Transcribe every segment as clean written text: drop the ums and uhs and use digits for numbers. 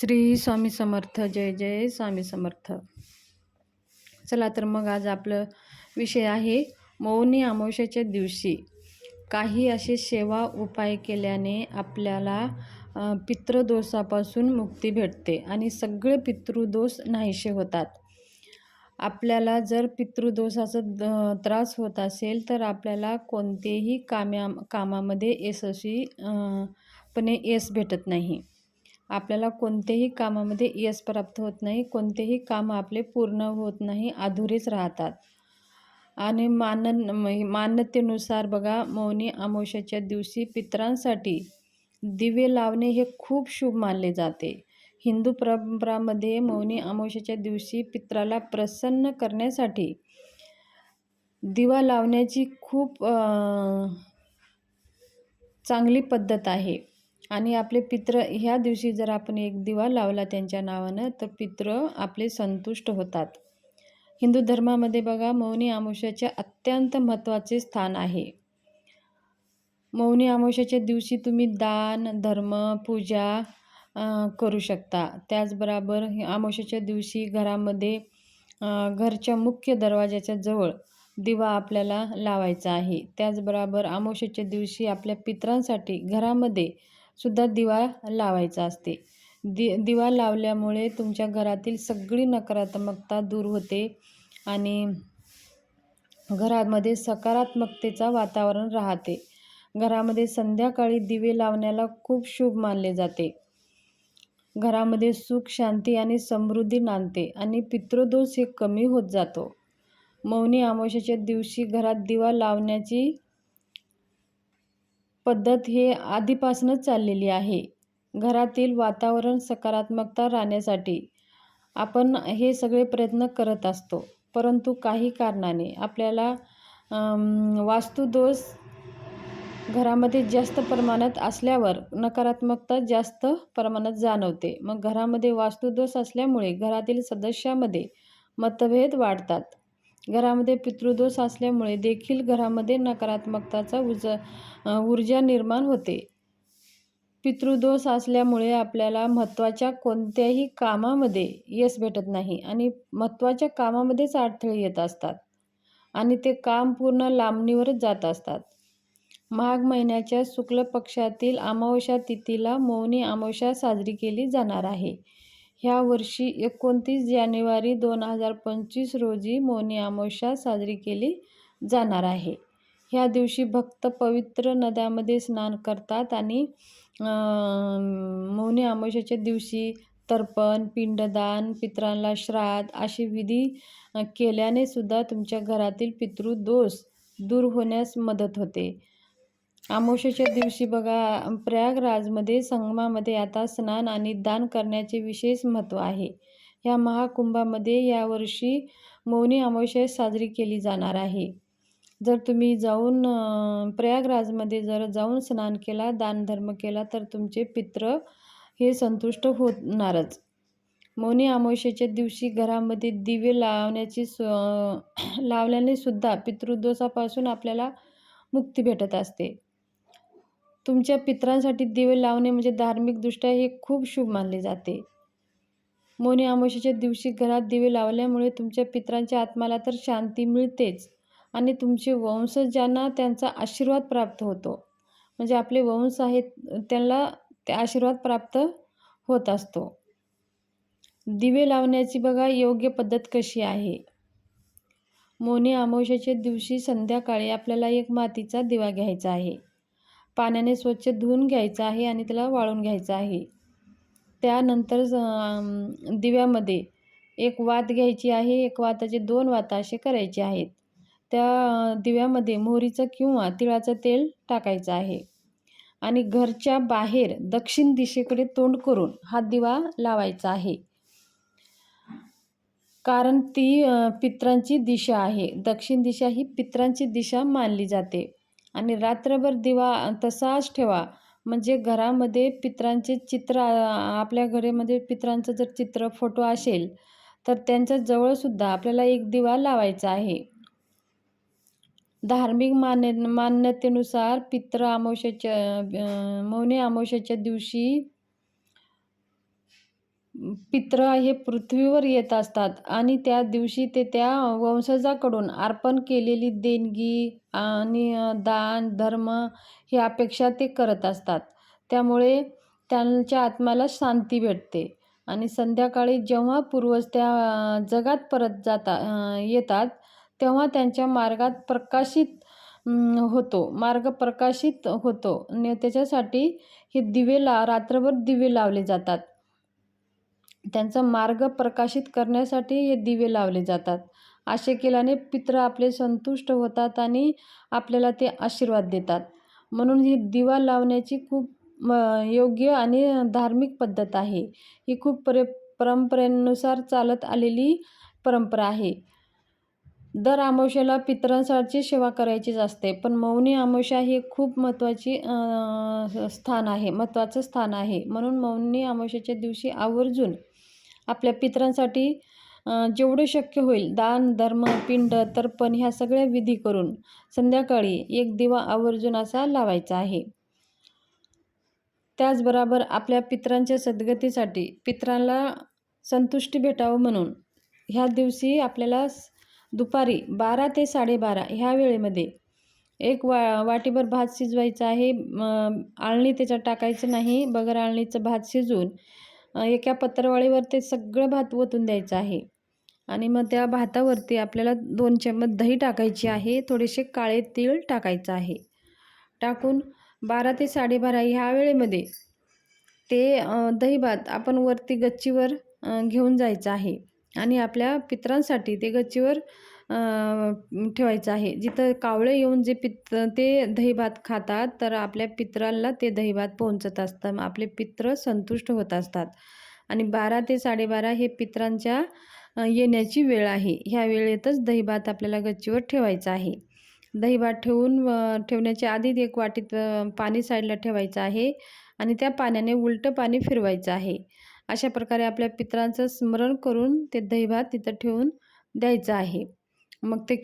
श्री स्वामी समर्थ. जय जय स्वामी समर्थ. चला तर मग आज आपलं विषय आहे मौनी अमावस्येच्या दिवशी काही असे सेवा उपाय केल्याने आपल्याला पितृदोषापासून मुक्ती भेटते आणि सगळे पितृदोष नाहीसे होतात. आपल्याला जर पितृदोषाचा त्रास होत असेल तर आपल्याला कोणतेही कामामध्ये यशस्वीपणे यश भेटत नाही. आपल्याला कोणतेही कामामध्ये यश प्राप्त होत नाही. कोणतेही काम आपले पूर्ण होत नाही, अधुरेच राहतात. आणि मान्यतेनुसार बघा, मौनी अमावस्येच्या दिवशी पितरांसाठी दिवे लावणे हे खूप शुभ मानले जाते. हिंदू परंपरामध्ये मौनी अमावस्येच्या दिवशी पितराला प्रसन्न करण्यासाठी दिवा लावण्याची खूप चांगली पद्धत आहे. आणि आपले पितृ ह्या दिवशी जर आपण एक दिवा लावला त्यांच्या नावानं तर पितृ आपले संतुष्ट होतात. हिंदू धर्मामध्ये बघा, मौनी अमावस्येचे अत्यंत महत्त्वाचे स्थान आहे. मौनी अमावस्येच्या दिवशी तुम्ही दान, धर्म, पूजा करू शकता. त्याचबरोबर अमावस्येच्या दिवशी घरामध्ये घरच्या मुख्य दरवाजाच्या जवळ दिवा आपल्याला लावायचा आहे. त्याचबरोबर अमावस्येच्या दिवशी आपल्या पितरांसाठी घरामध्ये सुद्धा दिवा लावायचा असते. दिवा लावल्यामुळे तुमच्या घरातील सगळी नकारात्मकता दूर होते आणि घरामध्ये सकारात्मकतेचा वातावरण राहते. घरामध्ये संध्याकाळी दिवे लावण्याला खूप शुभ मानले जाते. घरामध्ये सुख, शांती आणि समृद्धी नांदते आणि पितृदोष हे कमी होत जातो. मौनी अमावस्येच्या दिवशी घरात दिवा लावण्याची पद्धत हे आधीपासूनच चाललेली आहे. घरातील वातावरण सकारात्मकता राहण्यासाठी आपण हे सगळे प्रयत्न करत असतो. परंतु काही कारणाने आपल्याला वास्तुदोष घरामध्ये जास्त प्रमाणात असल्यावर नकारात्मकता जास्त प्रमाणात जाणवते. मग घरामध्ये वास्तुदोष असल्यामुळे घरातील सदस्यामध्ये मतभेद वाढतात. घरामध्ये पितृदोष असल्यामुळे देखील घरामध्ये नकारात्मकताचा ऊर्जा निर्माण होते. पितृदोष असल्यामुळे आपल्याला महत्त्वाच्या कोणत्याही कामामध्ये यश भेटत नाही आणि महत्त्वाच्या कामामध्येच अडथळे येत असतात आणि ते काम पूर्ण लांबणीवरच जात असतात. माघ महिन्याच्या शुक्ल पक्षातील अमावस्या तिथीला मौनी अमावस्या साजरी केली जाणार आहे. ह्या वर्षी 29 जानेवारी 2025 रोजी मौनी अमावस्या साजरी केली जाणार आहे. ह्या दिवशी भक्त पवित्र नद्यांमध्ये स्नान करतात आणि मौनी अमावस्येच्या दिवशी तर्पण, पिंडदान, पितरांना श्राद्ध असे विधी केल्याने सुद्धा तुमच्या घरातील पितृदोष दूर होण्यास मदत होते. अमावस्येच्या दिवशी बघा, प्रयागराजमध्ये संगमामध्ये आता स्नान आणि दान करण्याचे विशेष महत्त्व आहे. ह्या महाकुंभामध्ये यावर्षी मौनी अमावस्या साजरी केली जाणार आहे. जर तुम्ही जाऊन प्रयागराजमध्ये जाऊन स्नान केला, दानधर्म केला तर तुमचे पितृ हे संतुष्ट होणारच. मौनी अमावस्येच्या दिवशी घरामध्ये दिवे लावल्याने सुद्धा पितृदोषापासून आपल्याला मुक्ती भेटत असते. तुमच्या पितरांसाठी दिवे लावणे म्हणजे धार्मिकदृष्ट्या हे खूप शुभ मानले जाते. मौनी अमावस्येच्या दिवशी घरात दिवे लावल्यामुळे तुमच्या पितरांच्या आत्म्याला तर शांती मिळतेच आणि तुमचे वंशजांना त्यांचा आशीर्वाद प्राप्त होतो. म्हणजे आपले वंश आहेत त्यांना ते आशीर्वाद प्राप्त होत असतो. दिवे लावण्याची बघा योग्य पद्धत कशी आहे. मौनी अमावस्येच्या दिवशी संध्याकाळी आपल्याला एक मातीचा दिवा घ्यायचा आहे. पाण्याने स्वच्छ धुवून घ्यायचा आहे आणि त्याला वाळून घ्यायचा आहे. त्यानंतर दिव्यामध्ये एक वात घ्यायची आहे. एक वाताचे 2 वाता असे करायचे आहेत. त्या दिव्यामध्ये मोहरीचं किंवा तिळाचं तेल टाकायचं आहे आणि घरच्या बाहेर दक्षिण दिशेकडे तोंड करून हा दिवा लावायचा आहे. कारण ती पितरांची दिशा आहे. दक्षिण दिशा ही पितरांची दिशा मानली जाते आणि रात्रभर दिवा तसाच ठेवा. म्हणजे घरामध्ये पितरांचे चित्र आपल्या घरामध्ये पितरांचं जर चित्र फोटो असेल तर त्यांच्या जवळसुद्धा आपल्याला एक दिवा लावायचा आहे. धार्मिक मान्यतेनुसार मौनी अमावस्येच्या दिवशी पितृ हे पृथ्वीवर येत असतात आणि त्या दिवशी ते त्या वंशजाकडून अर्पण केलेली देणगी आणि दान धर्म ही अपेक्षा ते करत असतात. त्यामुळे त्यांच्या आत्म्याला शांती भेटते आणि संध्याकाळी जेव्हा पूर्वज त्या जगात परत येतात तेव्हा त्यांच्या मार्ग प्रकाशित होतो आणि त्याच्यासाठी हे रात्रभर दिवे लावले जातात. त्यांचा मार्ग प्रकाशित करण्यासाठी हे दिवे लावले जातात. असे केल्याने पितृ आपले संतुष्ट होतात आणि आपल्याला ते आशीर्वाद देतात. म्हणून ही दिवा लावण्याची खूप योग्य आणि धार्मिक पद्धत आहे. ही खूप परंपरेनुसार चालत आलेली परंपरा आहे. दर अमावस्येला पितरांची सेवा करायचीच असते, पण मौनी अमावस्या हे खूप महत्त्वाचं स्थान आहे. म्हणून मौनी अमावस्येच्या दिवशी आवर्जून आपल्या पितरांसाठी जेवढे शक्य होईल दान, धर्म, पिंड, तर्पण ह्या सगळ्या विधी करून संध्याकाळी एक दिवा आवर्जून असा लावायचा आहे. त्याचबरोबर आपल्या पितरांच्या सद्गतीसाठी पितरांना संतुष्टी भेटावं म्हणून ह्या दिवशी आपल्याला दुपारी 12 ते 12:30 ह्या वेळेमध्ये एक वाटीभर भात शिजवायचा आहे. आळणी त्याच्यात टाकायचं नाही. बगर आळणीचं भात शिजवून एका पत्रावळीवर ते सगळं भात ओतून द्यायचं आहे आणि मग त्या भातावरती आपल्याला 2 चम्मच दही टाकायची आहे. थोडेसे काळे तीळ टाकायचं आहे. टाकून 12 ते 12:30 ह्या वेळेमध्ये ते दही भात आपण वरती गच्चीवर घेऊन जायचं आहे आणि आपल्या पितरांसाठी ते गच्चीवर ठेवायचं आहे. जिथं कावळे येऊन ते दही भात खातात तर आपल्या पितरांना ते दही भात पोहोचत असतं. आपले पितृ संतुष्ट होत असतात आणि 12 ते 12:30 हे पितरांच्या येण्याची वेळ आहे. ह्या वेळेतच दही भात आपल्याला गच्चीवर ठेवायचा आहे. दही भात ठेवण्याच्या आधी एक वाटीत पाणी साईडला ठेवायचं आहे आणि त्या पाण्याने उलटं पाणी फिरवायचं आहे. अशा प्रकारे आपल्या पितरांचं स्मरण करून ते दही भात तिथं ठेवून द्यायचं आहे. मग ते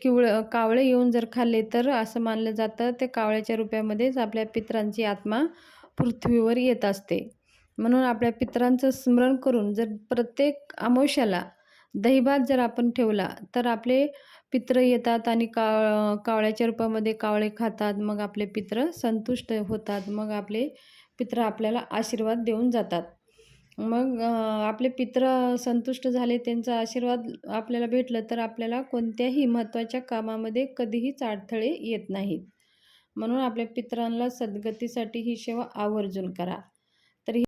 कावळे येऊन जर खाल्ले तर असं मानलं जातं ते कावळ्याच्या रूपामध्येच आपल्या पितरांची आत्मा पृथ्वीवर येत असते. म्हणून आपल्या पितरांचं स्मरण करून जर प्रत्येक अमावस्येला दहीभात जर आपण ठेवला तर आपले पितृ येतात आणि कावळ्याच्या रूपामध्ये कावळे खातात. मग आपले पितृ संतुष्ट होतात. मग आपले पितृ आपल्याला आशीर्वाद देऊन जातात. मग आपले पितृ संतुष्ट झाले, त्यांचा आशीर्वाद आपल्याला भेटलं तर आपल्याला कोणत्याही महत्त्वाच्या कामामध्ये कधीही अडथळे येत नाहीत. म्हणून आपल्या पितरांना सद्गतीसाठी ही सेवा आवर्जून करा.